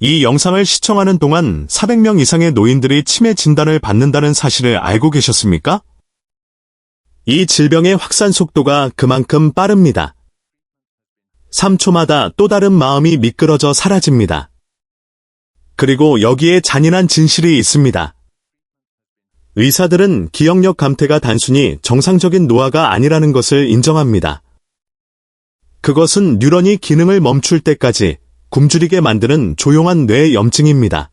이 영상을 시청하는 동안 400명 이상의 노인들이 치매 진단을 받는다는 사실을 알고 계셨습니까? 이 질병의 확산 속도가 그만큼 빠릅니다. 3초마다 또 다른 마음이 미끄러져 사라집니다. 그리고 여기에 잔인한 진실이 있습니다. 의사들은 기억력 감퇴가 단순히 정상적인 노화가 아니라는 것을 인정합니다. 그것은 뉴런이 기능을 멈출 때까지 굶주리게 만드는 조용한 뇌 염증입니다.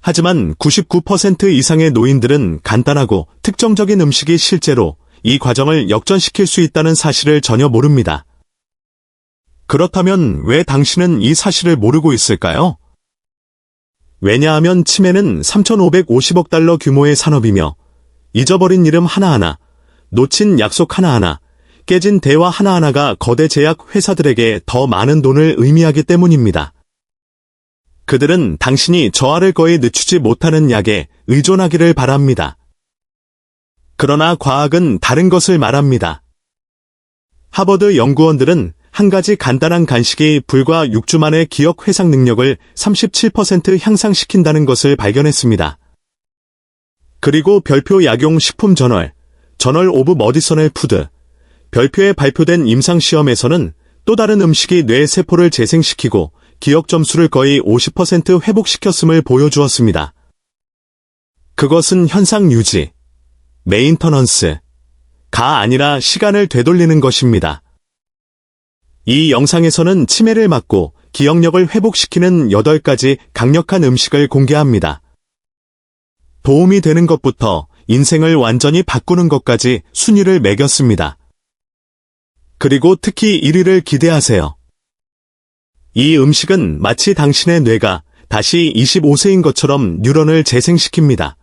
하지만 99% 이상의 노인들은 간단하고 특정적인 음식이 실제로 이 과정을 역전시킬 수 있다는 사실을 전혀 모릅니다. 그렇다면 왜 당신은 이 사실을 모르고 있을까요? 왜냐하면 치매는 3,550억 달러 규모의 산업이며 잊어버린 이름 하나하나, 놓친 약속 하나하나, 깨진 대화 하나하나가 거대 제약 회사들에게 더 많은 돈을 의미하기 때문입니다. 그들은 당신이 저하를 거의 늦추지 못하는 약에 의존하기를 바랍니다. 그러나 과학은 다른 것을 말합니다. 하버드 연구원들은 한 가지 간단한 간식이 불과 6주 만에 기억 회상 능력을 37% 향상시킨다는 것을 발견했습니다. 그리고 별표 약용 식품 저널 오브 머디서널 푸드, 별표에 발표된 임상시험에서는 또 다른 음식이 뇌 세포를 재생시키고 기억 점수를 거의 50% 회복시켰음을 보여주었습니다. 그것은 현상 유지, 메인터넌스가 아니라 시간을 되돌리는 것입니다. 이 영상에서는 치매를 막고 기억력을 회복시키는 8가지 강력한 음식을 공개합니다. 도움이 되는 것부터 인생을 완전히 바꾸는 것까지 순위를 매겼습니다. 그리고 특히 1위를 기대하세요. 이 음식은 마치 당신의 뇌가 다시 25세인 것처럼 뉴런을 재생시킵니다.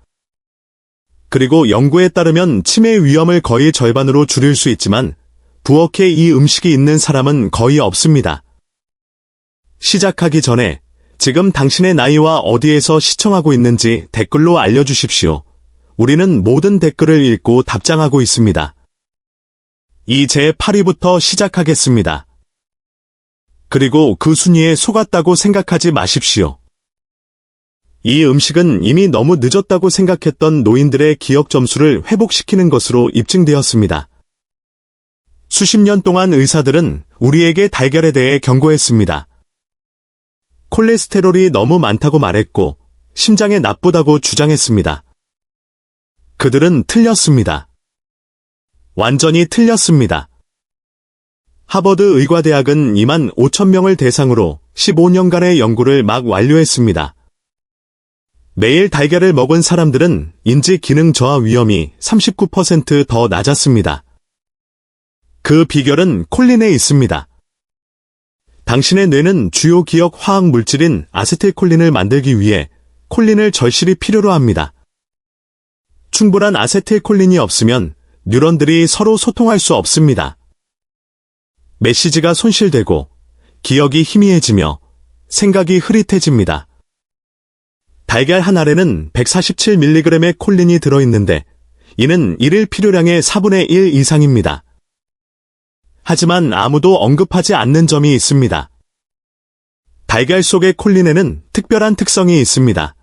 그리고 연구에 따르면 치매 위험을 거의 절반으로 줄일 수 있지만 부엌에 이 음식이 있는 사람은 거의 없습니다. 시작하기 전에 지금 당신의 나이와 어디에서 시청하고 있는지 댓글로 알려주십시오. 우리는 모든 댓글을 읽고 답장하고 있습니다. 이 제8위부터 시작하겠습니다. 그리고 그 순위에 속았다고 생각하지 마십시오. 이 음식은 이미 너무 늦었다고 생각했던 노인들의 기억 점수를 회복시키는 것으로 입증되었습니다. 수십 년 동안 의사들은 우리에게 달걀에 대해 경고했습니다. 콜레스테롤이 너무 많다고 말했고 심장에 나쁘다고 주장했습니다. 그들은 틀렸습니다. 완전히 틀렸습니다. 하버드 의과대학은 2만 5천 명을 대상으로 15년간의 연구를 막 완료했습니다. 매일 달걀을 먹은 사람들은 인지 기능 저하 위험이 39% 더 낮았습니다. 그 비결은 콜린에 있습니다. 당신의 뇌는 주요 기억 화학 물질인 아세틸콜린을 만들기 위해 콜린을 절실히 필요로 합니다. 충분한 아세틸콜린이 없으면 뉴런들이 서로 소통할 수 없습니다. 메시지가 손실되고 기억이 희미해지며 생각이 흐릿해집니다. 달걀 한 알에는 147mg의 콜린이 들어있는데 이는 일일 필요량의 4분의 1 이상입니다. 하지만 아무도 언급하지 않는 점이 있습니다. 달걀 속의 콜린에는 특별한 특성이 있습니다.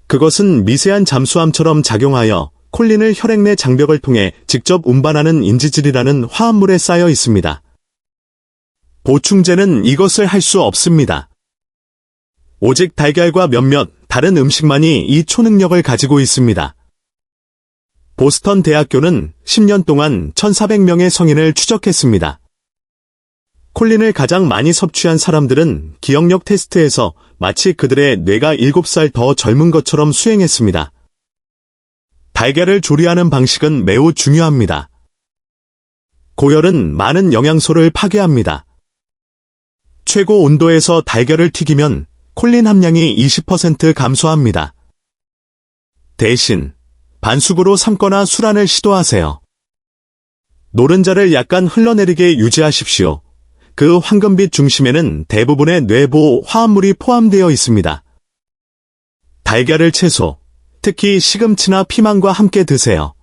그것은 미세한 잠수함처럼 작용하여 콜린을 혈액 내 장벽을 통해 직접 운반하는 인지질이라는 화합물에 쌓여 있습니다. 보충제는 이것을 할 수 없습니다. 오직 달걀과 몇몇 다른 음식만이 이 초능력을 가지고 있습니다. 보스턴 대학교는 10년 동안 1,400명의 성인을 추적했습니다. 콜린을 가장 많이 섭취한 사람들은 기억력 테스트에서 마치 그들의 뇌가 7살 더 젊은 것처럼 수행했습니다. 달걀을 조리하는 방식은 매우 중요합니다. 고열은 많은 영양소를 파괴합니다. 최고 온도에서 달걀을 튀기면 콜린 함량이 20% 감소합니다. 대신 반숙으로 삶거나 술안을 시도하세요. 노른자를 약간 흘러내리게 유지하십시오. 그 황금빛 중심에는 대부분의 뇌보호 화합물이 포함되어 있습니다. 달걀을 채소, 특히 시금치나 피망과 함께 드세요.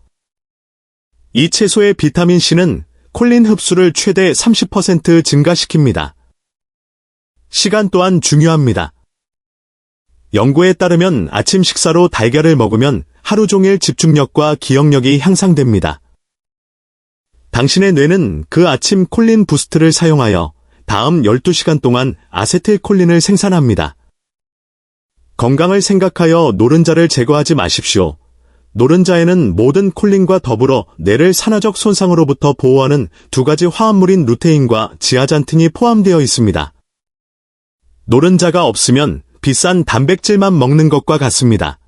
이 채소의 비타민C는 콜린 흡수를 최대 30% 증가시킵니다. 시간 또한 중요합니다. 연구에 따르면 아침 식사로 달걀을 먹으면 하루 종일 집중력과 기억력이 향상됩니다. 당신의 뇌는 그 아침 콜린 부스트를 사용하여 다음 12시간 동안 아세틸콜린을 생산합니다. 건강을 생각하여 노른자를 제거하지 마십시오. 노른자에는 모든 콜린과 더불어 뇌를 산화적 손상으로부터 보호하는 두 가지 화합물인 루테인과 지아잔틴이 포함되어 있습니다. 노른자가 없으면 비싼 단백질만 먹는 것과 같습니다.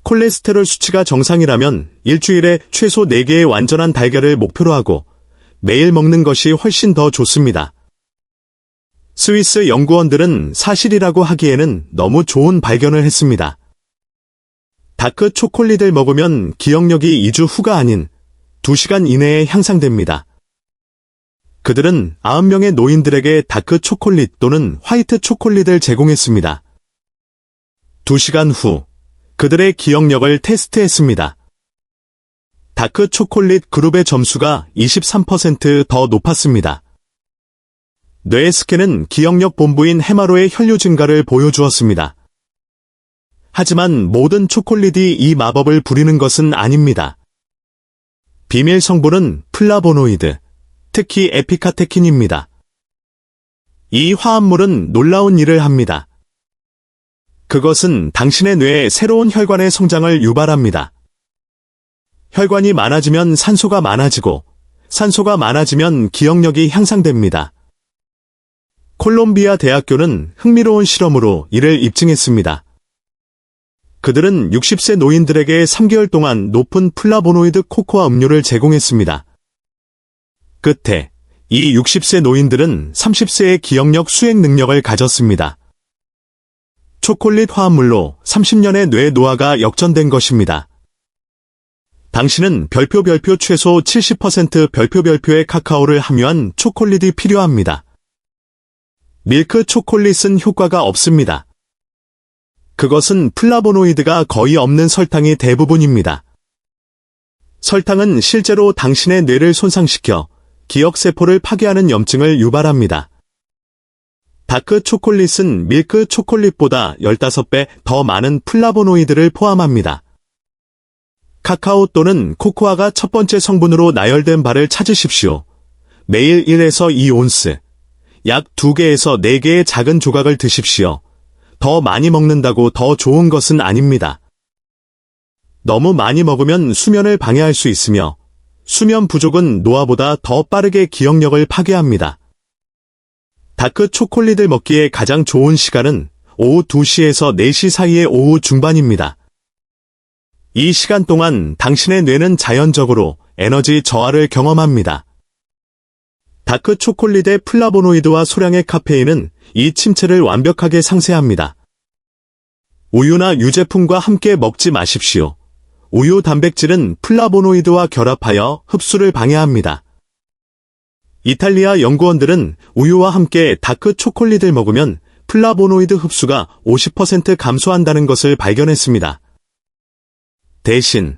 콜레스테롤 수치가 정상이라면 일주일에 최소 4개의 완전한 달걀을 목표로 하고 매일 먹는 것이 훨씬 더 좋습니다. 스위스 연구원들은 사실이라고 하기에는 너무 좋은 발견을 했습니다. 다크 초콜릿을 먹으면 기억력이 2주 후가 아닌 2시간 이내에 향상됩니다. 그들은 90명의 노인들에게 다크 초콜릿 또는 화이트 초콜릿을 제공했습니다. 2시간 후 그들의 기억력을 테스트했습니다. 다크 초콜릿 그룹의 점수가 23% 높았습니다. 뇌 스캔은 기억력 본부인 해마로의 혈류 증가를 보여주었습니다. 하지만 모든 초콜릿이 이 마법을 부리는 것은 아닙니다. 비밀 성분은 플라보노이드, 특히 에피카테킨입니다. 이 화합물은 놀라운 일을 합니다. 그것은 당신의 뇌에 새로운 혈관의 성장을 유발합니다. 혈관이 많아지면 산소가 많아지고, 산소가 많아지면 기억력이 향상됩니다. 콜롬비아 대학교는 흥미로운 실험으로 이를 입증했습니다. 그들은 60세 노인들에게 3개월 동안 높은 플라보노이드 코코아 음료를 제공했습니다. 끝에 이 60세 노인들은 30세의 기억력 수행 능력을 가졌습니다. 초콜릿 화합물로 30년의 뇌 노화가 역전된 것입니다. 당신은 별표 최소 70% 별표의 카카오를 함유한 초콜릿이 필요합니다. 밀크 초콜릿은 효과가 없습니다. 그것은 플라보노이드가 거의 없는 설탕이 대부분입니다. 설탕은 실제로 당신의 뇌를 손상시켜 기억세포를 파괴하는 염증을 유발합니다. 다크 초콜릿은 밀크 초콜릿보다 15배 더 많은 플라보노이드를 포함합니다. 카카오 또는 코코아가 첫 번째 성분으로 나열된 바를 찾으십시오. 매일 1에서 2온스, 약 2개에서 4개의 작은 조각을 드십시오. 더 많이 먹는다고 더 좋은 것은 아닙니다. 너무 많이 먹으면 수면을 방해할 수 있으며 수면 부족은 노화보다 더 빠르게 기억력을 파괴합니다. 다크 초콜릿을 먹기에 가장 좋은 시간은 오후 2시에서 4시 사이의 오후 중반입니다. 이 시간 동안 당신의 뇌는 자연적으로 에너지 저하를 경험합니다. 다크 초콜릿의 플라보노이드와 소량의 카페인은 이 침체를 완벽하게 상쇄합니다. 우유나 유제품과 함께 먹지 마십시오. 우유 단백질은 플라보노이드와 결합하여 흡수를 방해합니다. 이탈리아 연구원들은 우유와 함께 다크 초콜릿을 먹으면 플라보노이드 흡수가 50% 감소한다는 것을 발견했습니다. 대신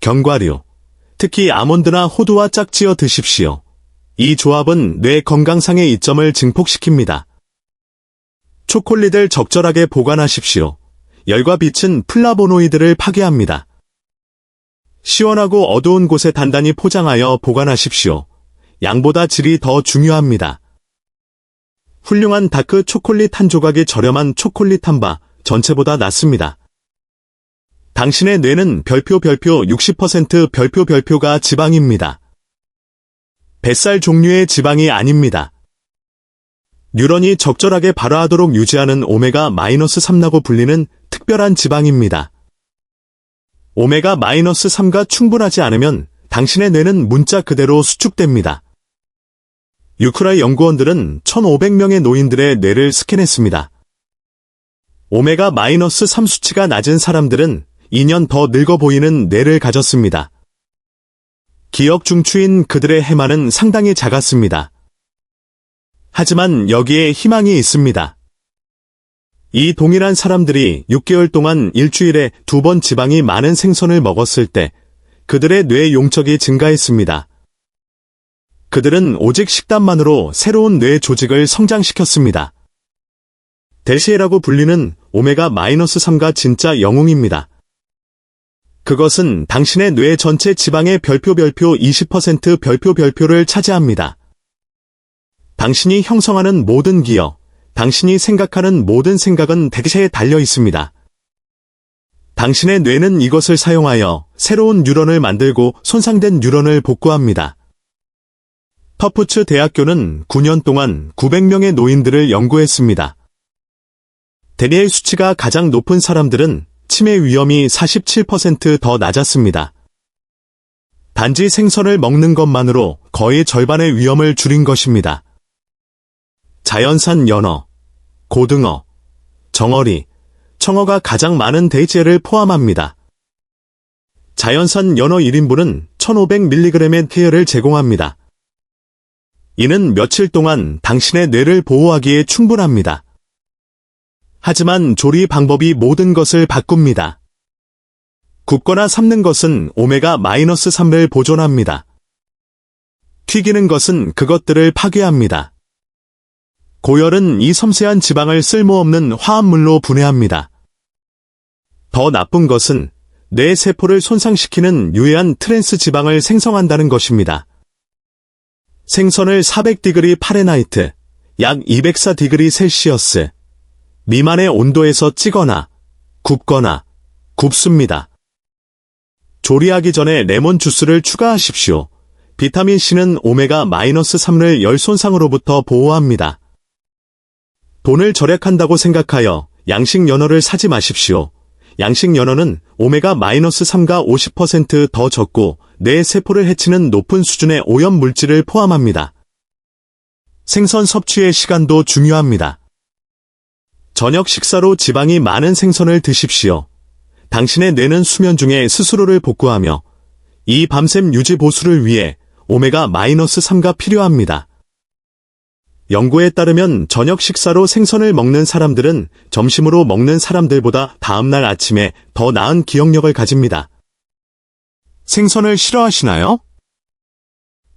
견과류, 특히 아몬드나 호두와 짝지어 드십시오. 이 조합은 뇌 건강상의 이점을 증폭시킵니다. 초콜릿을 적절하게 보관하십시오. 열과 빛은 플라보노이드를 파괴합니다. 시원하고 어두운 곳에 단단히 포장하여 보관하십시오. 양보다 질이 더 중요합니다. 훌륭한 다크 초콜릿 한 조각이 저렴한 초콜릿 한 바 전체보다 낫습니다. 당신의 뇌는 별표 60% 별표가 지방입니다. 뱃살 종류의 지방이 아닙니다. 뉴런이 적절하게 발화하도록 유지하는 오메가-3라고 불리는 특별한 지방입니다. 오메가-3가 충분하지 않으면 당신의 뇌는 문자 그대로 수축됩니다. 유크라 연구원들은 1,500명의 노인들의 뇌를 스캔했습니다. 오메가-3 수치가 낮은 사람들은 2년 더 늙어 보이는 뇌를 가졌습니다. 기억 중추인 그들의 해마는 상당히 작았습니다. 하지만 여기에 희망이 있습니다. 이 동일한 사람들이 6개월 동안 일주일에 2번 지방이 많은 생선을 먹었을 때 그들의 뇌 용적이 증가했습니다. 그들은 오직 식단만으로 새로운 뇌 조직을 성장시켰습니다. 대시에라고 불리는 오메가-3가 진짜 영웅입니다. 그것은 당신의 뇌 전체 지방의 별표 20% 별표를 차지합니다. 당신이 형성하는 모든 기억, 당신이 생각하는 모든 생각은 대시에 달려 있습니다. 당신의 뇌는 이것을 사용하여 새로운 뉴런을 만들고 손상된 뉴런을 복구합니다. 터프츠 대학교는 9년 동안 900명의 노인들을 연구했습니다. 대뇌의 수치가 가장 높은 사람들은 치매 위험이 47% 더 낮았습니다. 단지 생선을 먹는 것만으로 거의 절반의 위험을 줄인 것입니다. 자연산 연어, 고등어, 정어리, 청어가 가장 많은 대체를 포함합니다. 자연산 연어 1인분은 1500mg의 케어를 제공합니다. 이는 며칠 동안 당신의 뇌를 보호하기에 충분합니다. 하지만 조리 방법이 모든 것을 바꿉니다. 굽거나 삶는 것은 오메가-3를 보존합니다. 튀기는 것은 그것들을 파괴합니다. 고열은 이 섬세한 지방을 쓸모없는 화합물로 분해합니다. 더 나쁜 것은 뇌 세포를 손상시키는 유해한 트랜스 지방을 생성한다는 것입니다. 생선을 400디그리 파레나이트, 약 204디그리 셀시어스 미만의 온도에서 찌거나 굽거나 굽습니다. 조리하기 전에 레몬 주스를 추가하십시오. 비타민C는 오메가-3를 열 손상으로부터 보호합니다. 돈을 절약한다고 생각하여 양식 연어를 사지 마십시오. 양식 연어는 오메가-3가 50% 더 적고 뇌 세포를 해치는 높은 수준의 오염 물질을 포함합니다. 생선 섭취의 시간도 중요합니다. 저녁 식사로 지방이 많은 생선을 드십시오. 당신의 뇌는 수면 중에 스스로를 복구하며 이 밤샘 유지 보수를 위해 오메가-3가 필요합니다. 연구에 따르면 저녁 식사로 생선을 먹는 사람들은 점심으로 먹는 사람들보다 다음날 아침에 더 나은 기억력을 가집니다. 생선을 싫어하시나요?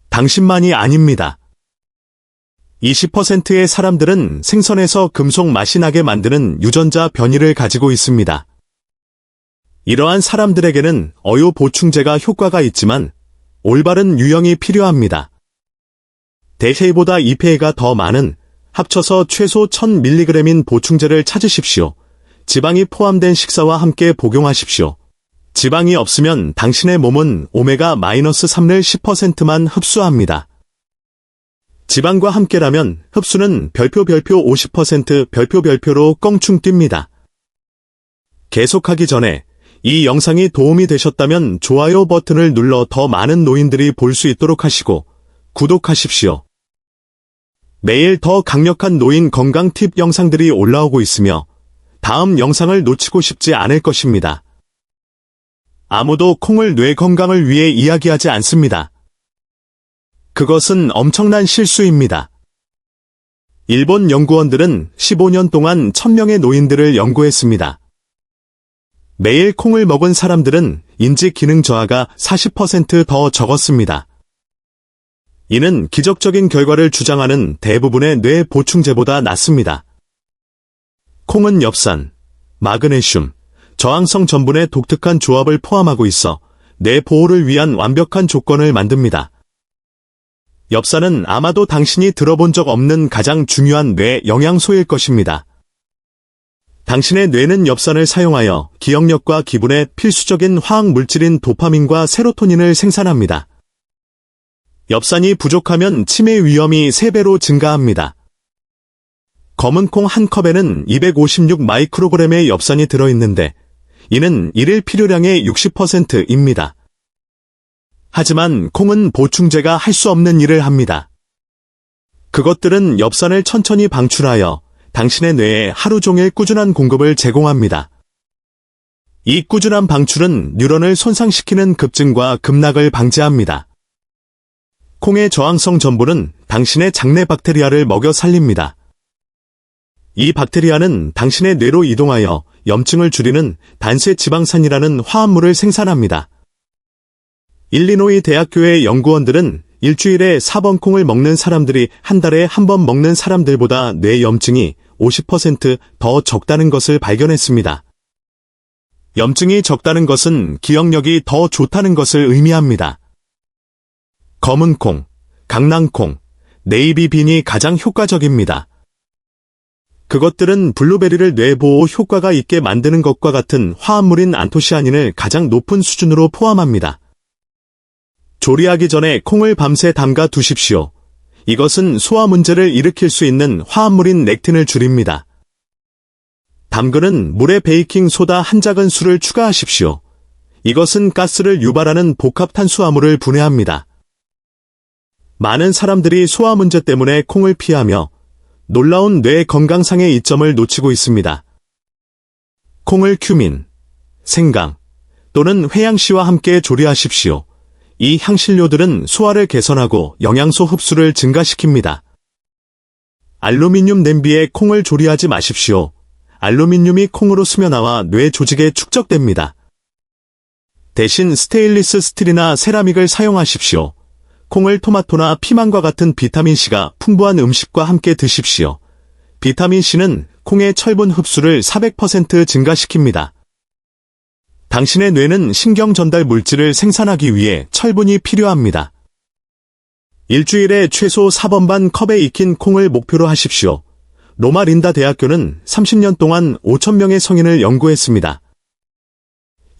당신만이 아닙니다. 20%의 사람들은 생선에서 금속 맛이 나게 만드는 유전자 변이를 가지고 있습니다. 이러한 사람들에게는 어유 보충제가 효과가 있지만 올바른 유형이 필요합니다. 대회보다 2배가 더 많은 합쳐서 최소 1000mg인 보충제를 찾으십시오. 지방이 포함된 식사와 함께 복용하십시오. 지방이 없으면 당신의 몸은 오메가-3를 10%만 흡수합니다. 지방과 함께라면 흡수는 별표 50% 별표로 껑충 뜁니다. 계속하기 전에 이 영상이 도움이 되셨다면 좋아요 버튼을 눌러 더 많은 노인들이 볼 수 있도록 하시고 구독하십시오. 매일 더 강력한 노인 건강 팁 영상들이 올라오고 있으며 다음 영상을 놓치고 싶지 않을 것입니다. 아무도 콩을 뇌 건강을 위해 이야기하지 않습니다. 그것은 엄청난 실수입니다. 일본 연구원들은 15년 동안 1000명의 노인들을 연구했습니다. 매일 콩을 먹은 사람들은 인지 기능 저하가 40% 더 적었습니다. 이는 기적적인 결과를 주장하는 대부분의 뇌 보충제보다 낫습니다. 콩은 엽산, 마그네슘, 저항성 전분의 독특한 조합을 포함하고 있어 뇌 보호를 위한 완벽한 조건을 만듭니다. 엽산은 아마도 당신이 들어본 적 없는 가장 중요한 뇌 영양소일 것입니다. 당신의 뇌는 엽산을 사용하여 기억력과 기분의 필수적인 화학 물질인 도파민과 세로토닌을 생산합니다. 엽산이 부족하면 치매 위험이 3배로 증가합니다. 검은 콩 한 컵에는 256 마이크로그램의 엽산이 들어있는데 이는 일일 필요량의 60%입니다. 하지만 콩은 보충제가 할 수 없는 일을 합니다. 그것들은 엽산을 천천히 방출하여 당신의 뇌에 하루 종일 꾸준한 공급을 제공합니다. 이 꾸준한 방출은 뉴런을 손상시키는 급증과 급락을 방지합니다. 콩의 저항성 전분은 당신의 장내 박테리아를 먹여 살립니다. 이 박테리아는 당신의 뇌로 이동하여 염증을 줄이는 단세 지방산이라는 화합물을 생산합니다. 일리노이 대학교의 연구원들은 일주일에 4번 콩을 먹는 사람들이 한 달에 한 번 먹는 사람들보다 뇌 염증이 50%더 적다는 것을 발견했습니다. 염증이 적다는 것은 기억력이 더 좋다는 것을 의미합니다. 검은 콩, 강낭콩, 네이비빈이 가장 효과적입니다. 그것들은 블루베리를 뇌보호 효과가 있게 만드는 것과 같은 화합물인 안토시아닌을 가장 높은 수준으로 포함합니다. 조리하기 전에 콩을 밤새 담가 두십시오. 이것은 소화 문제를 일으킬 수 있는 화합물인 렉틴을 줄입니다. 담그는 물에 베이킹 소다 한 작은술을 추가하십시오. 이것은 가스를 유발하는 복합 탄수화물을 분해합니다. 많은 사람들이 소화 문제 때문에 콩을 피하며 놀라운 뇌 건강상의 이점을 놓치고 있습니다. 콩을 큐민, 생강 또는 회양씨와 함께 조리하십시오. 이 향신료들은 소화를 개선하고 영양소 흡수를 증가시킵니다. 알루미늄 냄비에 콩을 조리하지 마십시오. 알루미늄이 콩으로 스며나와 뇌 조직에 축적됩니다. 대신 스테인리스 스틸이나 세라믹을 사용하십시오. 콩을 토마토나 피망과 같은 비타민C가 풍부한 음식과 함께 드십시오. 비타민C는 콩의 철분 흡수를 400% 증가시킵니다. 당신의 뇌는 신경 전달 물질을 생산하기 위해 철분이 필요합니다. 일주일에 최소 4번 반 컵에 익힌 콩을 목표로 하십시오. 로마 린다 대학교는 30년 동안 5,000명의 성인을 연구했습니다.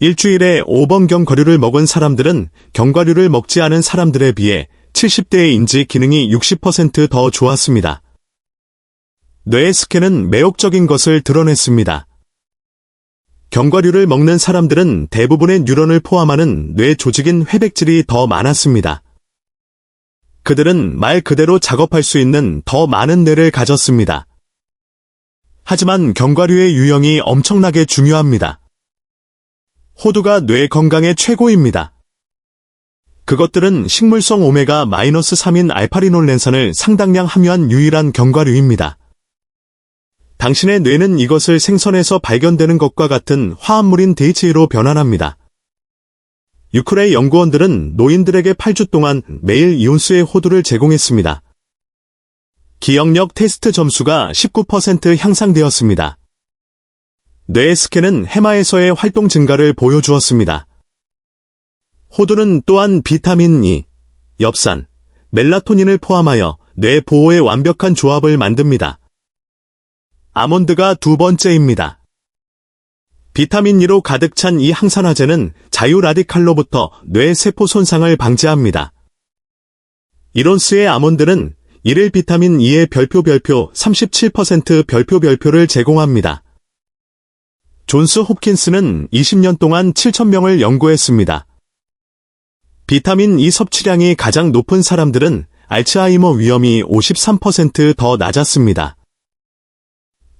일주일에 5번 견과류를 먹은 사람들은 견과류를 먹지 않은 사람들에 비해 70대의 인지 기능이 60% 더 좋았습니다. 뇌의 스캔은 매혹적인 것을 드러냈습니다. 견과류를 먹는 사람들은 대부분의 뉴런을 포함하는 뇌 조직인 회백질이 더 많았습니다. 그들은 말 그대로 작업할 수 있는 더 많은 뇌를 가졌습니다. 하지만 견과류의 유형이 엄청나게 중요합니다. 호두가 뇌 건강에 최고입니다. 그것들은 식물성 오메가-3인 알파리놀렌산을 상당량 함유한 유일한 견과류입니다. 당신의 뇌는 이것을 생선에서 발견되는 것과 같은 화합물인 DHA로 변환합니다. 유클레 연구원들은 노인들에게 8주 동안 매일 이온수의 호두를 제공했습니다. 기억력 테스트 점수가 19% 향상되었습니다. 뇌 스캔은 해마에서의 활동 증가를 보여주었습니다. 호두는 또한 비타민 E, 엽산, 멜라토닌을 포함하여 뇌 보호의 완벽한 조합을 만듭니다. 아몬드가 두 번째입니다. 비타민 E로 가득 찬 이 항산화제는 자유라디칼로부터 뇌 세포 손상을 방지합니다. 이론스의 아몬드는 일일 비타민 E의 별표 37% 별표를 제공합니다. 존스 홉킨스는 20년 동안 7,000명을 연구했습니다. 비타민 E 섭취량이 가장 높은 사람들은 알츠하이머 위험이 53% 더 낮았습니다.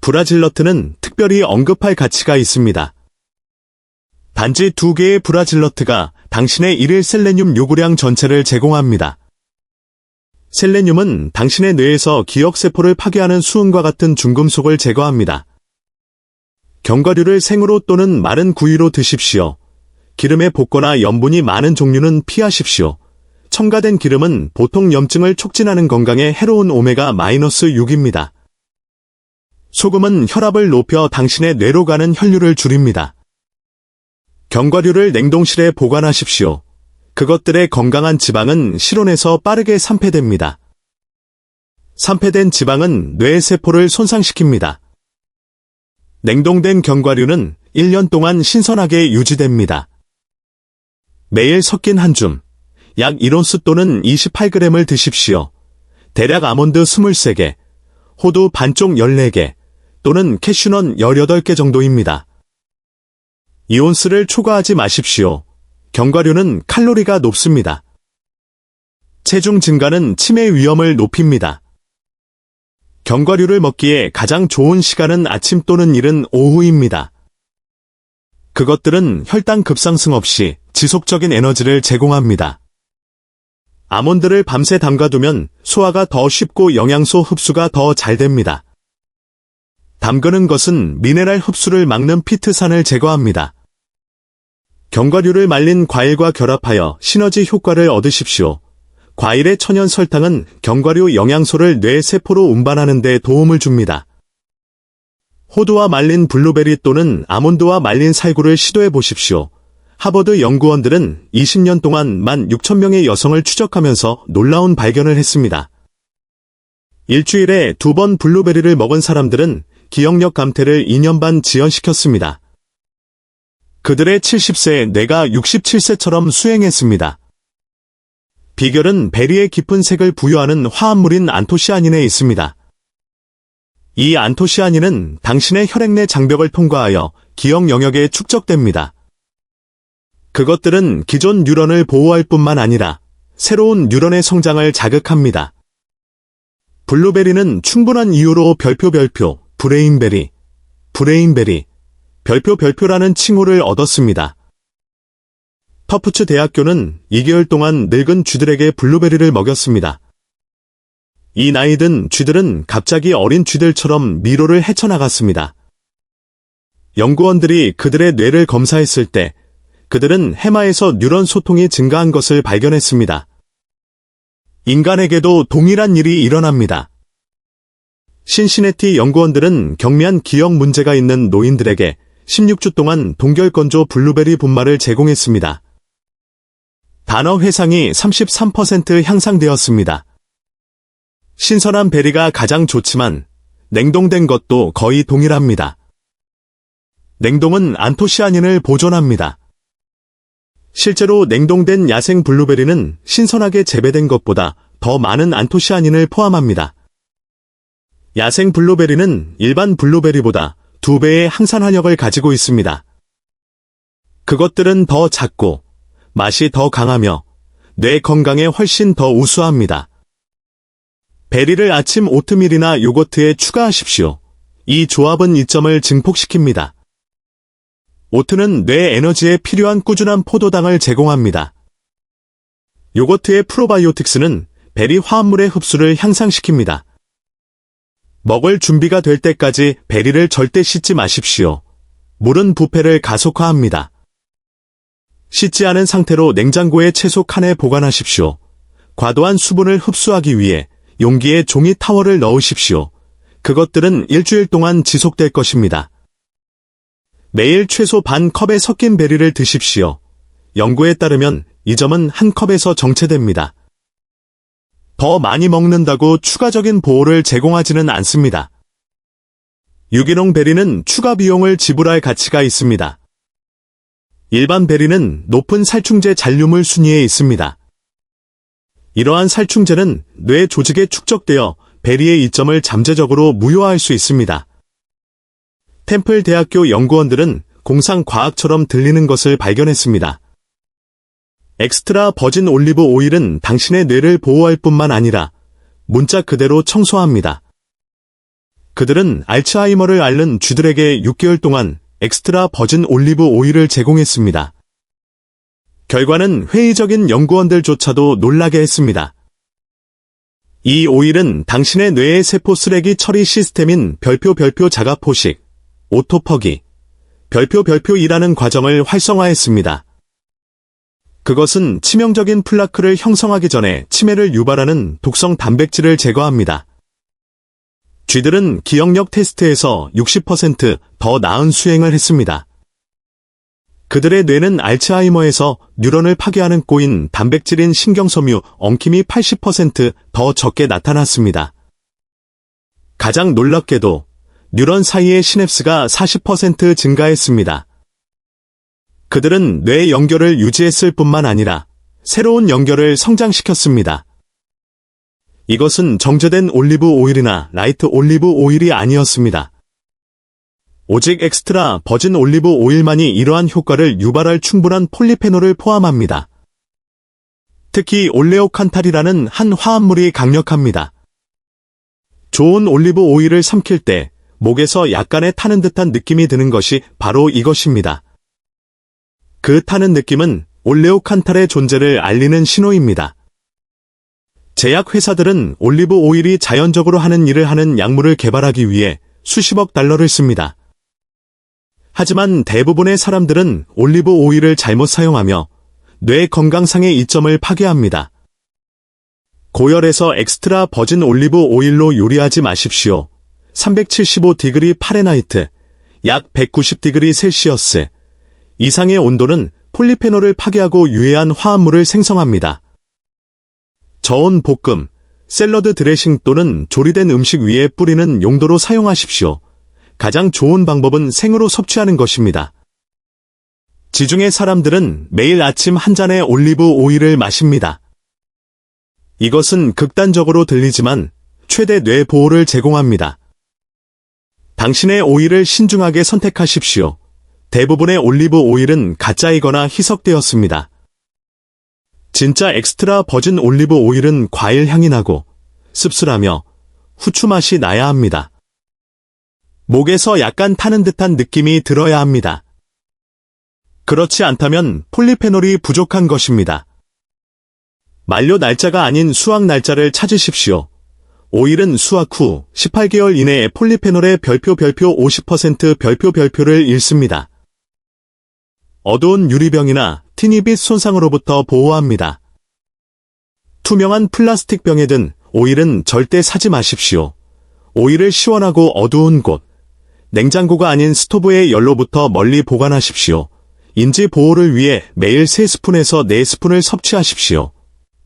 브라질너트는 특별히 언급할 가치가 있습니다. 단지 2개의 브라질너트가 당신의 일일 셀레늄 요구량 전체를 제공합니다. 셀레늄은 당신의 뇌에서 기억세포를 파괴하는 수은과 같은 중금속을 제거합니다. 견과류를 생으로 또는 마른 구이로 드십시오. 기름에 볶거나 염분이 많은 종류는 피하십시오. 첨가된 기름은 보통 염증을 촉진하는 건강에 해로운 오메가-6입니다. 소금은 혈압을 높여 당신의 뇌로 가는 혈류를 줄입니다. 견과류를 냉동실에 보관하십시오. 그것들의 건강한 지방은 실온에서 빠르게 산패됩니다. 산패된 지방은 뇌 세포를 손상시킵니다. 냉동된 견과류는 1년 동안 신선하게 유지됩니다. 매일 섞인 한 줌, 약 1온스 또는 28g을 드십시오. 대략 아몬드 23개, 호두 반쪽 14개, 또는 캐슈넛 18개 정도입니다. 2온스를 초과하지 마십시오. 견과류는 칼로리가 높습니다. 체중 증가는 치매 위험을 높입니다. 견과류를 먹기에 가장 좋은 시간은 아침 또는 이른 오후입니다. 그것들은 혈당 급상승 없이 지속적인 에너지를 제공합니다. 아몬드를 밤새 담가두면 소화가 더 쉽고 영양소 흡수가 더 잘 됩니다. 담그는 것은 미네랄 흡수를 막는 피트산을 제거합니다. 견과류를 말린 과일과 결합하여 시너지 효과를 얻으십시오. 과일의 천연 설탕은 견과류 영양소를 뇌 세포로 운반하는 데 도움을 줍니다. 호두와 말린 블루베리 또는 아몬드와 말린 살구를 시도해 보십시오. 하버드 연구원들은 20년 동안 16,000명의 여성을 추적하면서 놀라운 발견을 했습니다. 일주일에 2번 블루베리를 먹은 사람들은 기억력 감퇴를 2년 반 지연시켰습니다. 그들의 70세 뇌가 67세처럼 수행했습니다. 비결은 베리의 깊은 색을 부여하는 화합물인 안토시아닌에 있습니다. 이 안토시아닌은 당신의 혈액 내 장벽을 통과하여 기억 영역에 축적됩니다. 그것들은 기존 뉴런을 보호할 뿐만 아니라 새로운 뉴런의 성장을 자극합니다. 블루베리는 충분한 이유로 별표, 브레인베리, 별표라는 칭호를 얻었습니다. 터프츠 대학교는 2개월 동안 늙은 쥐들에게 블루베리를 먹였습니다. 이 나이 든 쥐들은 갑자기 어린 쥐들처럼 미로를 헤쳐나갔습니다. 연구원들이 그들의 뇌를 검사했을 때 그들은 해마에서 뉴런 소통이 증가한 것을 발견했습니다. 인간에게도 동일한 일이 일어납니다. 신시내티 연구원들은 경미한 기억 문제가 있는 노인들에게 16주 동안 동결건조 블루베리 분말을 제공했습니다. 단어 회상이 33% 향상되었습니다. 신선한 베리가 가장 좋지만 냉동된 것도 거의 동일합니다. 냉동은 안토시아닌을 보존합니다. 실제로 냉동된 야생 블루베리는 신선하게 재배된 것보다 더 많은 안토시아닌을 포함합니다. 야생 블루베리는 일반 블루베리보다 2배의 항산화력을 가지고 있습니다. 그것들은 더 작고 맛이 더 강하며 뇌 건강에 훨씬 더 우수합니다. 베리를 아침 오트밀이나 요거트에 추가하십시오. 이 조합은 이점을 증폭시킵니다. 오트는 뇌 에너지에 필요한 꾸준한 포도당을 제공합니다. 요거트의 프로바이오틱스는 베리 화합물의 흡수를 향상시킵니다. 먹을 준비가 될 때까지 베리를 절대 씻지 마십시오. 물은 부패를 가속화합니다. 씻지 않은 상태로 냉장고에 채소 칸에 보관하십시오. 과도한 수분을 흡수하기 위해 용기에 종이 타월을 넣으십시오. 그것들은 일주일 동안 지속될 것입니다. 매일 최소 반 컵의 섞인 베리를 드십시오. 연구에 따르면 이 점은 한 컵에서 정체됩니다. 더 많이 먹는다고 추가적인 보호를 제공하지는 않습니다. 유기농 베리는 추가 비용을 지불할 가치가 있습니다. 일반 베리는 높은 살충제 잔류물 순위에 있습니다. 이러한 살충제는 뇌 조직에 축적되어 베리의 이점을 잠재적으로 무효화할 수 있습니다. 템플 대학교 연구원들은 공상 과학처럼 들리는 것을 발견했습니다. 엑스트라 버진 올리브 오일은 당신의 뇌를 보호할 뿐만 아니라 문자 그대로 청소합니다. 그들은 알츠하이머를 앓는 쥐들에게 6개월 동안 엑스트라 버진 올리브 오일을 제공했습니다. 결과는 회의적인 연구원들조차도 놀라게 했습니다. 이 오일은 당신의 뇌의 세포 쓰레기 처리 시스템인 별표 자가 포식, 오토퍼기, 별표이라는 과정을 활성화했습니다. 그것은 치명적인 플라크를 형성하기 전에 치매를 유발하는 독성 단백질을 제거합니다. 쥐들은 기억력 테스트에서 60% 나은 수행을 했습니다. 그들의 뇌는 알츠하이머에서 뉴런을 파괴하는 꼬인 단백질인 신경섬유 엉킴이 80% 적게 나타났습니다. 가장 놀랍게도 뉴런 사이의 시냅스가 40% 증가했습니다. 그들은 뇌 연결을 유지했을 뿐만 아니라 새로운 연결을 성장시켰습니다. 이것은 정제된 올리브 오일이나 라이트 올리브 오일이 아니었습니다. 오직 엑스트라 버진 올리브 오일만이 이러한 효과를 유발할 충분한 폴리페놀을 포함합니다. 특히 올레오칸탈이라는 한 화합물이 강력합니다. 좋은 올리브 오일을 삼킬 때 목에서 약간의 타는 듯한 느낌이 드는 것이 바로 이것입니다. 그 타는 느낌은 올레오칸탈의 존재를 알리는 신호입니다. 제약회사들은 올리브 오일이 자연적으로 하는 일을 하는 약물을 개발하기 위해 수십억 달러를 씁니다. 하지만 대부분의 사람들은 올리브 오일을 잘못 사용하며 뇌 건강상의 이점을 파괴합니다. 고열에서 엑스트라 버진 올리브 오일로 요리하지 마십시오. 375디그리 파레나이트, 약 190디그리 셀시어스 이상의 온도는 폴리페놀을 파괴하고 유해한 화합물을 생성합니다. 저온 볶음, 샐러드 드레싱 또는 조리된 음식 위에 뿌리는 용도로 사용하십시오. 가장 좋은 방법은 생으로 섭취하는 것입니다. 지중해 사람들은 매일 아침 한 잔의 올리브 오일을 마십니다. 이것은 극단적으로 들리지만 최대 뇌 보호를 제공합니다. 당신의 오일을 신중하게 선택하십시오. 대부분의 올리브 오일은 가짜이거나 희석되었습니다. 진짜 엑스트라 버진 올리브 오일은 과일 향이 나고 씁쓸하며 후추 맛이 나야 합니다. 목에서 약간 타는 듯한 느낌이 들어야 합니다. 그렇지 않다면 폴리페놀이 부족한 것입니다. 만료 날짜가 아닌 수확 날짜를 찾으십시오. 오일은 수확 후 18개월 이내에 폴리페놀의 별표 50% 별표를 잃습니다. 어두운 유리병이나 티니빗 손상으로부터 보호합니다. 투명한 플라스틱 병에 든 오일은 절대 사지 마십시오. 오일을 시원하고 어두운 곳, 냉장고가 아닌 스토브의 열로부터 멀리 보관하십시오. 인지 보호를 위해 매일 3스푼에서 4스푼을 섭취하십시오.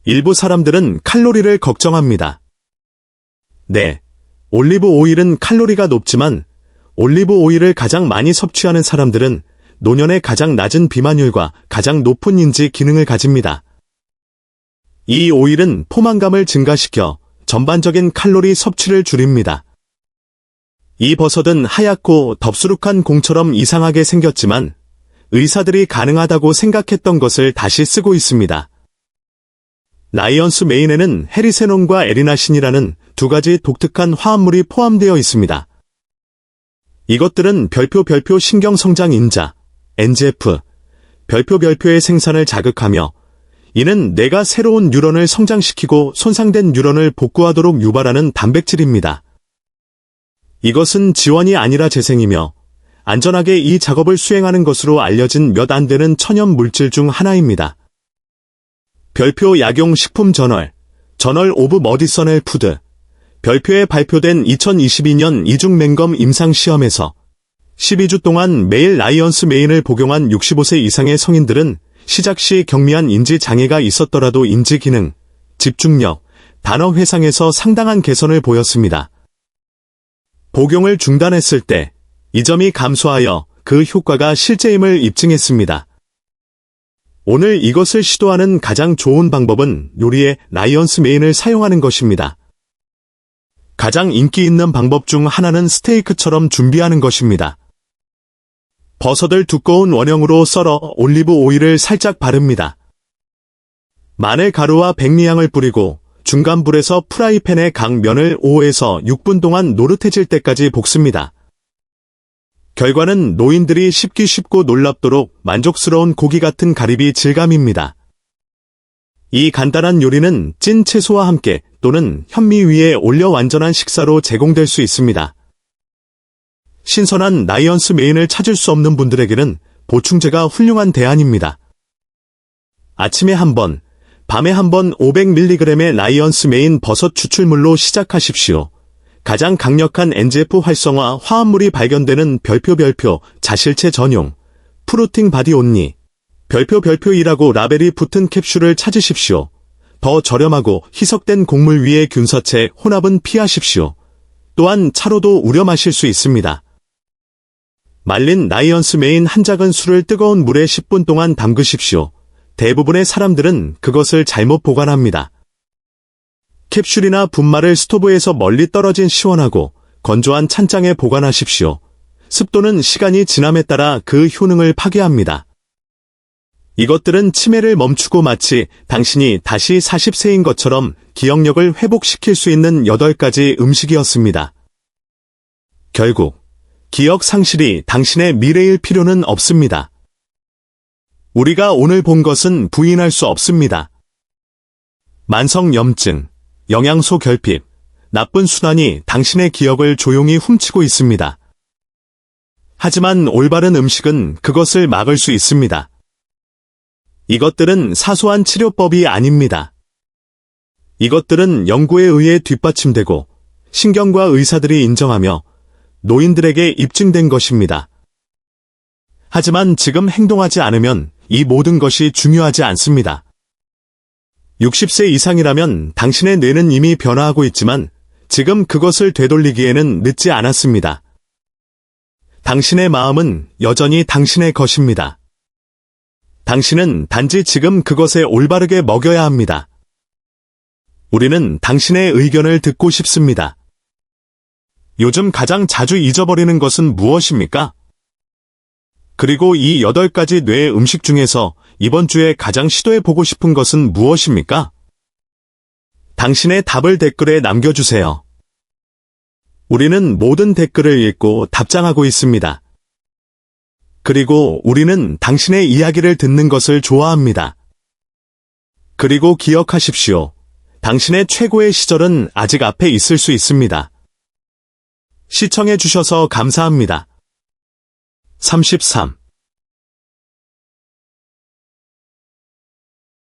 일부 사람들은 칼로리를 걱정합니다. 네, 올리브 오일은 칼로리가 높지만 올리브 오일을 가장 많이 섭취하는 사람들은 노년의 가장 낮은 비만율과 가장 높은 인지 기능을 가집니다. 이 오일은 포만감을 증가시켜 전반적인 칼로리 섭취를 줄입니다. 이 버섯은 하얗고 덥수룩한 공처럼 이상하게 생겼지만 의사들이 가능하다고 생각했던 것을 다시 쓰고 있습니다. 라이언스 메인에는 헤리세논과 에리나신이라는 두 가지 독특한 화합물이 포함되어 있습니다. 이것들은 별표 신경성장 인자, NGF, 별표의 생산을 자극하며 이는 뇌가 새로운 뉴런을 성장시키고 손상된 뉴런을 복구하도록 유발하는 단백질입니다. 이것은 지원이 아니라 재생이며 안전하게 이 작업을 수행하는 것으로 알려진 몇 안 되는 천연 물질 중 하나입니다. 별표 약용식품 저널 오브 머디서널 푸드, 별표에 발표된 2022년 이중맹검 임상시험에서 12주 동안 매일 라이언스 메인을 복용한 65세 이상의 성인들은 시작 시 경미한 인지 장애가 있었더라도 인지 기능, 집중력, 단어 회상에서 상당한 개선을 보였습니다. 복용을 중단했을 때 이 점이 감소하여 그 효과가 실제임을 입증했습니다. 오늘 이것을 시도하는 가장 좋은 방법은 요리에 라이언스 메인을 사용하는 것입니다. 가장 인기 있는 방법 중 하나는 스테이크처럼 준비하는 것입니다. 버섯을 두꺼운 원형으로 썰어 올리브 오일을 살짝 바릅니다. 마늘 가루와 백미향을 뿌리고 중간 불에서 프라이팬에 각 면을 5에서 6분 동안 노릇해질 때까지 볶습니다. 결과는 노인들이 씹기 쉽고 놀랍도록 만족스러운 고기 같은 가리비 질감입니다. 이 간단한 요리는 찐 채소와 함께 또는 현미 위에 올려 완전한 식사로 제공될 수 있습니다. 신선한 라이언스 메인을 찾을 수 없는 분들에게는 보충제가 훌륭한 대안입니다. 아침에 한 번, 밤에 한 번 500mg의 라이언스 메인 버섯 추출물로 시작하십시오. 가장 강력한 NGF 활성화 화합물이 발견되는 별표 자실체 전용 프로틴 바디 온리 별표이라고 라벨이 붙은 캡슐을 찾으십시오. 더 저렴하고 희석된 곡물 위의 균서체 혼합은 피하십시오. 또한 차로도 우려 마실 수 있습니다. 말린 라이언스 메인 한 작은 술을 뜨거운 물에 10분 동안 담그십시오. 대부분의 사람들은 그것을 잘못 보관합니다. 캡슐이나 분말을 스토브에서 멀리 떨어진 시원하고 건조한 찬장에 보관하십시오. 습도는 시간이 지남에 따라 그 효능을 파괴합니다. 이것들은 치매를 멈추고 마치 당신이 다시 40세인 것처럼 기억력을 회복시킬 수 있는 8가지 음식이었습니다. 결국 기억 상실이 당신의 미래일 필요는 없습니다. 우리가 오늘 본 것은 부인할 수 없습니다. 만성염증, 영양소 결핍, 나쁜 순환이 당신의 기억을 조용히 훔치고 있습니다. 하지만 올바른 음식은 그것을 막을 수 있습니다. 이것들은 사소한 치료법이 아닙니다. 이것들은 연구에 의해 뒷받침되고 신경과 의사들이 인정하며 노인들에게 입증된 것입니다. 하지만 지금 행동하지 않으면 이 모든 것이 중요하지 않습니다. 60세 이상이라면 당신의 뇌는 이미 변화하고 있지만 지금 그것을 되돌리기에는 늦지 않았습니다. 당신의 마음은 여전히 당신의 것입니다. 당신은 단지 지금 그것에 올바르게 먹여야 합니다. 우리는 당신의 의견을 듣고 싶습니다. 요즘 가장 자주 잊어버리는 것은 무엇입니까? 그리고 이 8가지 뇌 음식 중에서 이번 주에 가장 시도해보고 싶은 것은 무엇입니까? 당신의 답을 댓글에 남겨주세요. 우리는 모든 댓글을 읽고 답장하고 있습니다. 그리고 우리는 당신의 이야기를 듣는 것을 좋아합니다. 그리고 기억하십시오. 당신의 최고의 시절은 아직 앞에 있을 수 있습니다. 시청해주셔서 감사합니다. 33.